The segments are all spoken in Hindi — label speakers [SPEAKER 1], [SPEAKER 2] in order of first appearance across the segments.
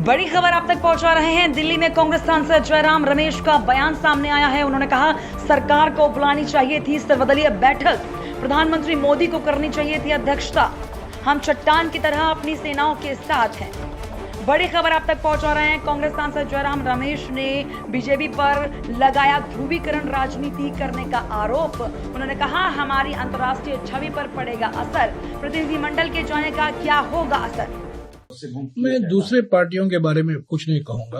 [SPEAKER 1] बड़ी खबर आप तक पहुंचा रहे हैं। दिल्ली में कांग्रेस सांसद जयराम रमेश का बयान सामने आया है। उन्होंने कहा सरकार को बुलानी चाहिए थी सर्वदलीय बैठक, प्रधानमंत्री मोदी को करनी चाहिए थी अध्यक्षता। हम चट्टान की तरह अपनी सेनाओं के साथ हैं। बड़ी खबर आप तक पहुंचा रहे हैं। कांग्रेस सांसद जयराम रमेश ने बीजेपी पर लगाया ध्रुवीकरण राजनीति करने का आरोप। उन्होंने कहा हमारी अंतर्राष्ट्रीय छवि पर पड़ेगा असर, प्रतिनिधिमंडल के जाने का क्या होगा असर।
[SPEAKER 2] मैं दूसरे पार्टियों के बारे में कुछ नहीं कहूंगा,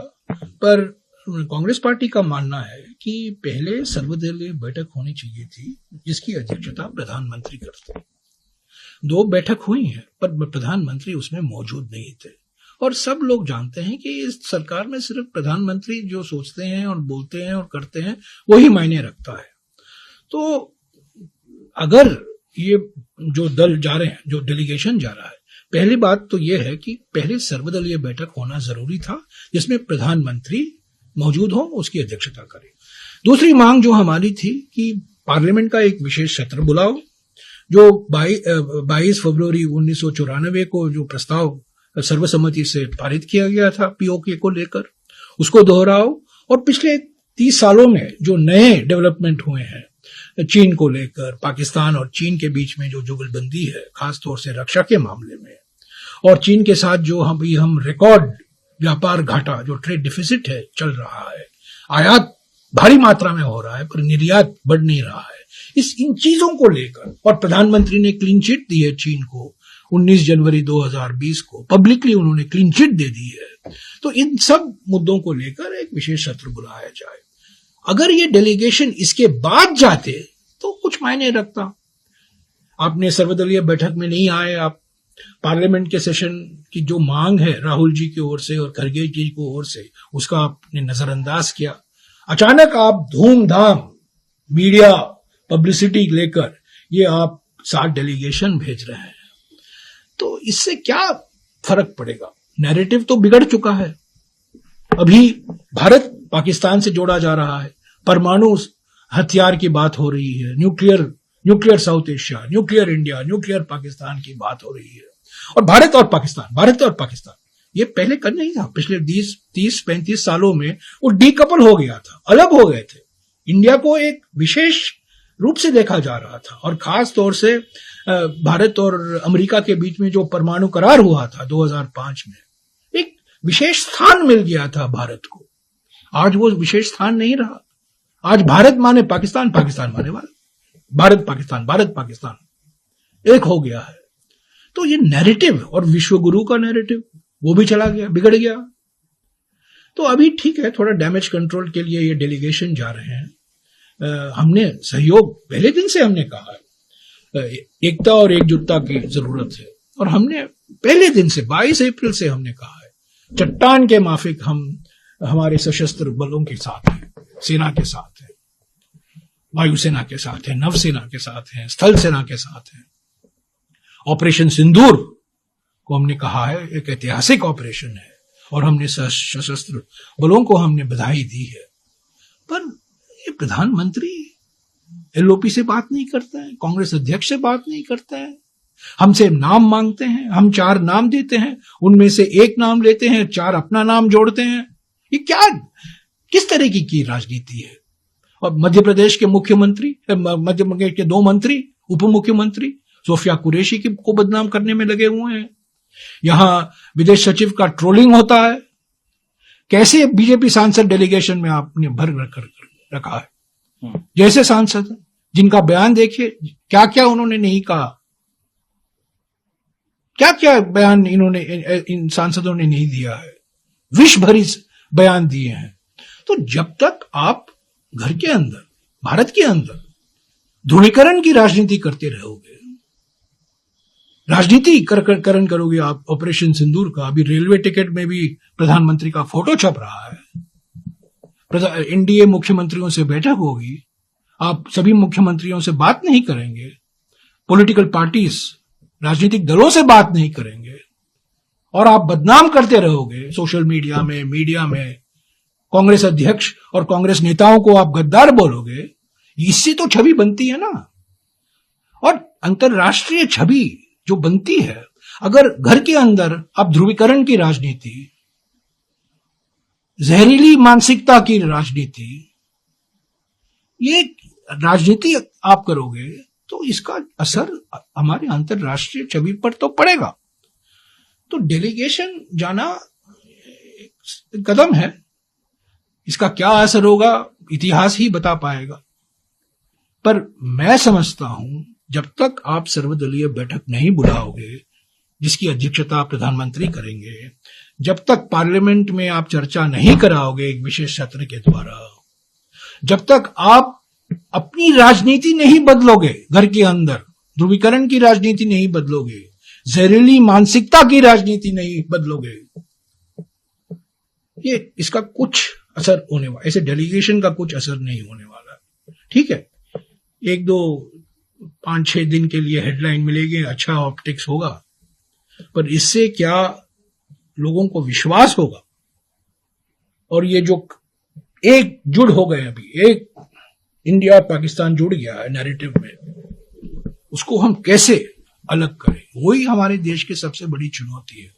[SPEAKER 2] पर कांग्रेस पार्टी का मानना है कि पहले सर्वदलीय बैठक होनी चाहिए थी जिसकी अध्यक्षता प्रधानमंत्री करते। 2 बैठक हुई हैं पर प्रधानमंत्री उसमें मौजूद नहीं थे और सब लोग जानते हैं कि इस सरकार में सिर्फ प्रधानमंत्री जो सोचते हैं और बोलते हैं और करते हैं वही मायने रखता है। तो अगर ये जो दल जा रहे हैं, जो डेलीगेशन जा रहा है, पहली बात तो यह है कि पहले सर्वदलीय बैठक होना जरूरी था जिसमें प्रधानमंत्री मौजूद हो, उसकी अध्यक्षता करे। दूसरी मांग जो हमारी थी कि पार्लियामेंट का एक विशेष सत्र बुलाओ। जो 22 फरवरी 1994 को जो प्रस्ताव सर्वसम्मति से पारित किया गया था पीओके को लेकर, उसको दोहराओ। और पिछले 30 सालों में जो नए डेवलपमेंट हुए हैं चीन को लेकर, पाकिस्तान और चीन के बीच में जो जुगलबंदी है खासतौर से रक्षा के मामले में, और चीन के साथ जो हम रिकॉर्ड व्यापार घाटा, जो ट्रेड डिफिसिट है चल रहा है, आयात भारी मात्रा में हो रहा है पर निर्यात बढ़ नहीं रहा है, इन चीजों को लेकर, और प्रधानमंत्री ने क्लीन चिट दी है चीन को 19 जनवरी 2020 को, पब्लिकली उन्होंने क्लीन चिट दे दी है। तो इन सब मुद्दों को लेकर एक विशेष सत्र बुलाया जाए। अगर ये डेलीगेशन इसके बाद जाते तो कुछ मायने रखता। आपने सर्वदलीय बैठक में नहीं आए, आप पार्लियामेंट के सेशन की जो मांग है राहुल जी की ओर से और खड़गे जी की ओर से, उसका आपने नजरअंदाज किया। अचानक आप धूमधाम मीडिया पब्लिसिटी लेकर ये आप 7 डेलीगेशन भेज रहे हैं, तो इससे क्या फर्क पड़ेगा? नैरेटिव तो बिगड़ चुका है। अभी भारत पाकिस्तान से जोड़ा जा रहा है, परमाणु हथियार की बात हो रही है, nuclear south Asia, nuclear India, nuclear Pakistan की बात हो रही है, और भारत और पाकिस्तान ये पहले कर नहीं था। पिछले 30-35 सालों में वो डीकपल हो गया था, अलग हो गए थे। इंडिया को एक विशेष रूप से देखा जा रहा था, और खास तौर से भारत और अमेरिका के बीच में जो परमाणु करार हुआ था 2005 में, एक विशेष स्थान मिल गया था भारत को। आज वो विशेष स्थान नहीं रहा। आज भारत माने पाकिस्तान, पाकिस्तान माने भारत पाकिस्तान एक हो गया है। तो ये नैरेटिव और विश्वगुरु का नैरेटिव वो भी चला गया, बिगड़ गया। तो अभी ठीक है, थोड़ा डैमेज कंट्रोल के लिए ये डेलीगेशन जा रहे हैं। हमने सहयोग पहले दिन से हमने कहा है, एकता और एकजुटता की जरूरत है, और हमने पहले दिन से 22 अप्रैल से हमने कहा है चट्टान के माफिक हम हमारे सशस्त्र बलों के साथ हैं, सेना के साथ है, वायुसेना के साथ है, नवसेना के साथ है, स्थल सेना के साथ है। ऑपरेशन सिंदूर को हमने कहा है एक ऐतिहासिक ऑपरेशन है, और हमने सशस्त्र बलों को हमने बधाई दी है। पर ये प्रधानमंत्री एलओपी से बात नहीं करता है, कांग्रेस अध्यक्ष से बात नहीं करता है, हमसे नाम मांगते हैं, हम 4 नाम देते हैं, उनमें से 1 नाम लेते हैं, 4 अपना नाम जोड़ते हैं। ये क्या, किस तरह की राजनीति है? और मध्य प्रदेश के मुख्यमंत्री, मध्य प्रदेश के 2 मंत्री, उप मुख्यमंत्री सोफिया कुरैशी को बदनाम करने में लगे हुए हैं। यहां विदेश सचिव का ट्रोलिंग होता है। कैसे बीजेपी सांसद डेलीगेशन में आपने भर रखा है? जैसे सांसद जिनका बयान देखिए, क्या क्या उन्होंने नहीं कहा, क्या क्या बयान इन्होंने इन सांसदों ने नहीं दिया है, विष भरी बयान दिए हैं। तो जब तक आप घर के अंदर, भारत के अंदर ध्रुवीकरण की राजनीति करते रहोगे, राजनीतिकरण करोगे आप ऑपरेशन सिंदूर का। अभी रेलवे टिकट में भी प्रधानमंत्री का फोटो छप रहा है। एनडीए मुख्यमंत्रियों से बैठक होगी, आप सभी मुख्यमंत्रियों से बात नहीं करेंगे, पॉलिटिकल पार्टीज, राजनीतिक दलों से बात नहीं करेंगे, और आप बदनाम करते रहोगे सोशल मीडिया में कांग्रेस अध्यक्ष और कांग्रेस नेताओं को आप गद्दार बोलोगे। इससे तो छवि बनती है ना, और अंतरराष्ट्रीय छवि जो बनती है, अगर घर के अंदर आप ध्रुवीकरण की राजनीति जहरीली मानसिकता की राजनीति, ये राजनीति आप करोगे तो इसका असर हमारे अंतरराष्ट्रीय छवि पर तो पड़ेगा। तो डेलीगेशन जाना कदम है, इसका क्या असर होगा इतिहास ही बता पाएगा। पर मैं समझता हूं जब तक आप सर्वदलीय बैठक नहीं बुलाओगे जिसकी अध्यक्षता प्रधानमंत्री करेंगे, जब तक पार्लियामेंट में आप चर्चा नहीं कराओगे एक विशेष सत्र के द्वारा, जब तक आप अपनी राजनीति नहीं बदलोगे, घर के अंदर ध्रुवीकरण की राजनीति नहीं बदलोगे, जहरीली मानसिकता की राजनीति नहीं बदलोगे, ये इसका कुछ असर होने वाला, ऐसे डेलीगेशन का कुछ असर नहीं होने वाला। ठीक है, 1-2-5-6 दिन के लिए हेडलाइन मिलेगी, अच्छा ऑप्टिक्स होगा, पर इससे क्या लोगों को विश्वास होगा? और ये जो एक जुड़ हो गए, अभी एक इंडिया पाकिस्तान जुड़ गया है नैरेटिव में, उसको हम कैसे अलग करें, वही हमारे देश की सबसे बड़ी चुनौती है।